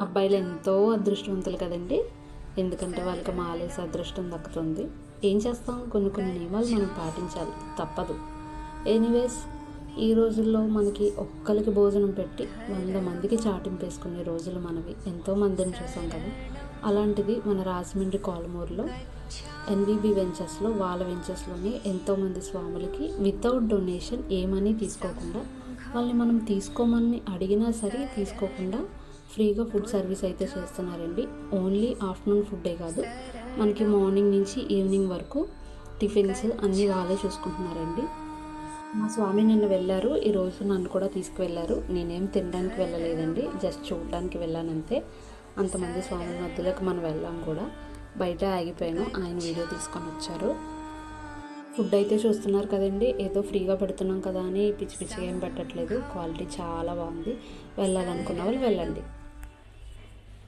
అబ్బాయిలు ఎంతో అదృష్టవంతులు కదండి. ఎందుకంటే వాళ్ళకి మాలేసే అదృష్టం దక్కుతుంది. ఏం చేస్తాం, కొన్ని కొన్ని నియమాలు మనం పాటించాలి, తప్పదు. ఎనీవేస్, ఈ రోజుల్లో మనకి ఒక్కరికి భోజనం పెట్టి 100 మందికి చాటింపేసుకునే రోజులు మనవి. ఎంతో మందిని చూసాం కదా. అలాంటిది మన రాజమండ్రి కాలమూరులో ఎన్విబి వెంచర్స్లో, వాళ్ళ వెంచర్స్లోనే ఎంతోమంది స్వాములకి వితౌట్ డొనేషన్ ఏ మనీ తీసుకోకుండా, వాళ్ళని మనం తీసుకోమని అడిగినా సరే తీసుకోకుండా ఫ్రీగా ఫుడ్ సర్వీస్ అయితే చేస్తున్నారండి. ఓన్లీ ఆఫ్టర్నూన్ ఫుడ్డే కాదు, మనకి మార్నింగ్ నుంచి ఈవినింగ్ వరకు టిఫిన్స్ అన్నీ వాళ్ళే చూసుకుంటున్నారండి. మా స్వామి నిన్న వెళ్ళారు, ఈరోజు నన్ను కూడా తీసుకువెళ్ళారు. నేనేం తినడానికి వెళ్ళలేదండి, జస్ట్ చూడడానికి వెళ్ళానంతే. అంతమంది స్వాముల మధ్యలోకి మనం వెళ్ళాం కూడా. బయట ఆగిపోయాను, ఆయన వీడియో తీసుకొని వచ్చారు. ఫుడ్ అయితే చూస్తున్నారు కదండి, ఏదో ఫ్రీగా పెడుతున్నాం కదా అని పిచ్చి పిచ్చిగా ఏం పెట్టట్లేదు. క్వాలిటీ చాలా బాగుంది. వెళ్ళాలనుకున్న వాళ్ళు వెళ్ళండి.